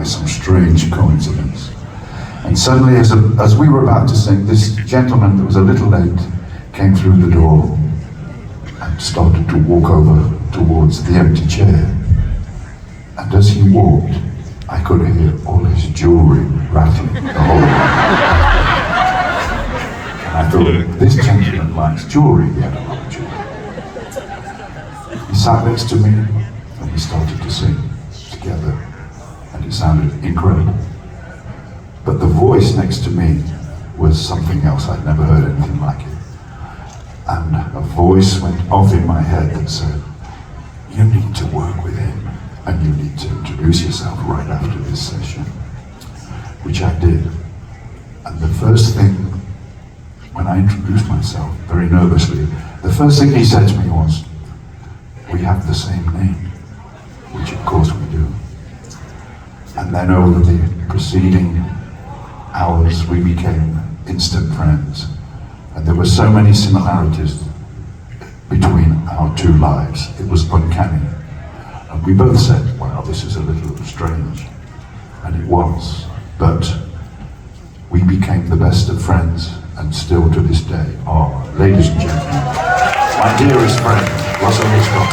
some strange coincidence. And suddenly, as we were about to sing, this gentleman that was a little late came through the door and started to walk over towards the empty chair. And as he walked, I could hear all his jewelry rattling the whole way. And I thought, this gentleman likes jewelry. He had a lot of jewelry. He sat next to me and we started to sing together. And it sounded incredible. But the voice next to me was something else. I'd never heard anything like it. And a voice went off in my head that said, you need to work with him and you need to introduce yourself right after this session. Which I did. And the first thing, when I introduced myself, very nervously, the first thing he said to me was, we have the same name, which of course we do. And then over the preceding hours, we became instant friends. And there were so many similarities between our two lives. It was uncanny. And we both said, wow, this is a little strange. And it was. But we became the best of friends, and still to this day are, ladies and gentlemen, my dearest friend, Russell Hitchcock.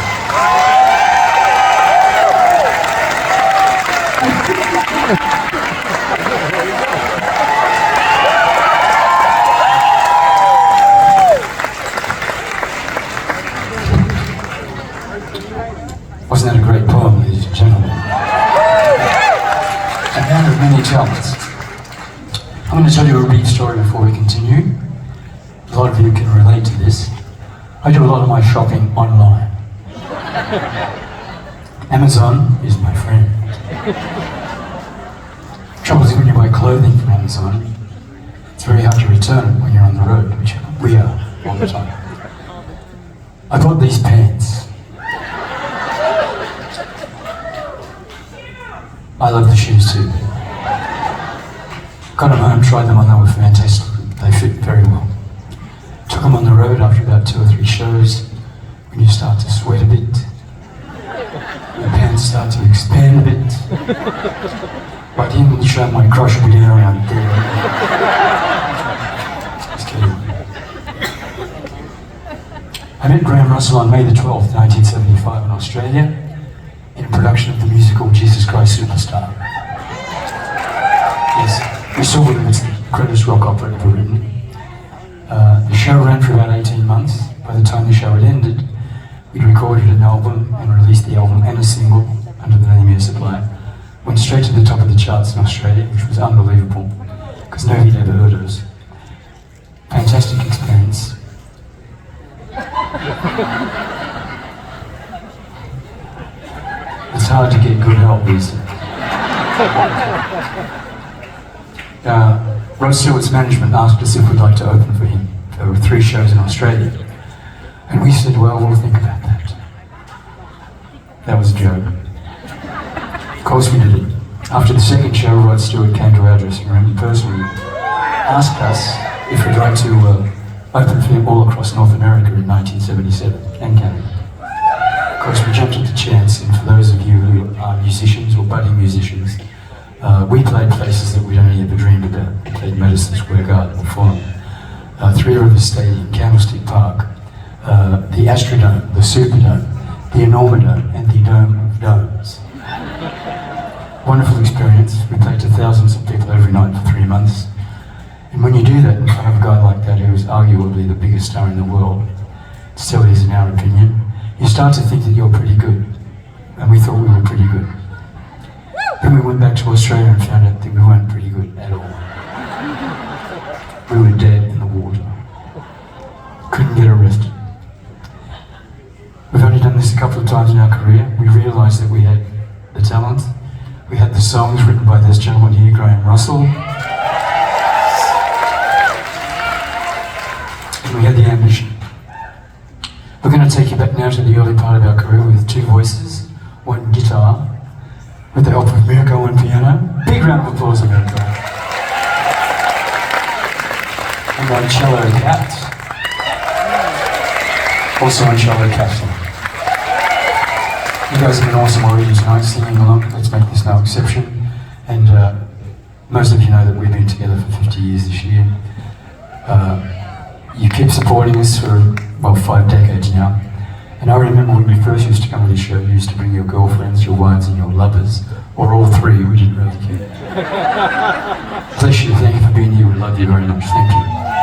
Wasn't that a great poem, ladies and gentlemen? A man of many talents. I'm going to tell you a brief story before we continue. A lot of you can relate to this. I do a lot of my shopping online. Amazon is my friend. Trouble is, when you buy clothing from Amazon, it's very hard to return it when you're on the road, which we are all the time. I bought these pants. I love the shoes too. Got them home, tried them on, they were fantastic. They fit very well. Took them on the road after about 2 or 3 shows. When you start to sweat a bit, your pants start to expand a bit. By the end of the show, my crush will be down around there. Just kidding. I met Graham Russell on May the 12th, 1975 in Australia, in a production of the musical Jesus Christ Superstar. Yes, we saw him. It's the greatest rock opera ever written. The show ran for about 18 months. By the time the show had ended, we'd recorded an album and released the album and a single under the name Air Supply. Went straight to the top of the charts in Australia, which was unbelievable, because nobody had ever heard of us. Fantastic experience. It's hard to get good help these days. Rod Stewart's management asked us if we'd like to open for him. There were 3 shows in Australia. And we said, well, we'll think about that. That was a joke. Of course we did it. After the second show, Rod Stewart came to our dressing room and personally asked us if we'd like to open for him all across North America in 1977 and Canada. Of course, we jumped at the chance, and for those of you who are musicians or budding musicians, we played places that we'd only ever dreamed about. We played Madison Square Garden, the Forum, Three Rivers Stadium, Candlestick Park, the Astrodome, the Superdome, the Enormodome, and the Dome of Domes. Wonderful experience. We played to thousands of people every night for 3 months. And when you do that in front of a guy like that, who is arguably the biggest star in the world, still is in our opinion, you start to think that you're pretty good. And we thought we were pretty good. Then we went back to Australia and found out that we weren't pretty good at all. We were dead in the water. Couldn't get arrested. We've only done this a couple of times in our career. We realised that we had the talent. We had the songs written by this gentleman here, Graham Russell. And we had the ambition. We're going to take you back now to the early part of our career with 2 voices, 1 guitar, with the help of Mirko on piano. Big round of applause for Mirko. And 1 cello cat. Also on cello captain. You guys have been awesome already tonight, singing along. Let's make this no exception. And most of you know that we've been together for 50 years this year. You keep supporting us for, well, 5 decades now. And I remember when you first used to come to this show, you used to bring your girlfriends, your wives and your lovers, or all three, we didn't really care. Bless you, thank you for being here, we love you very much, thank you.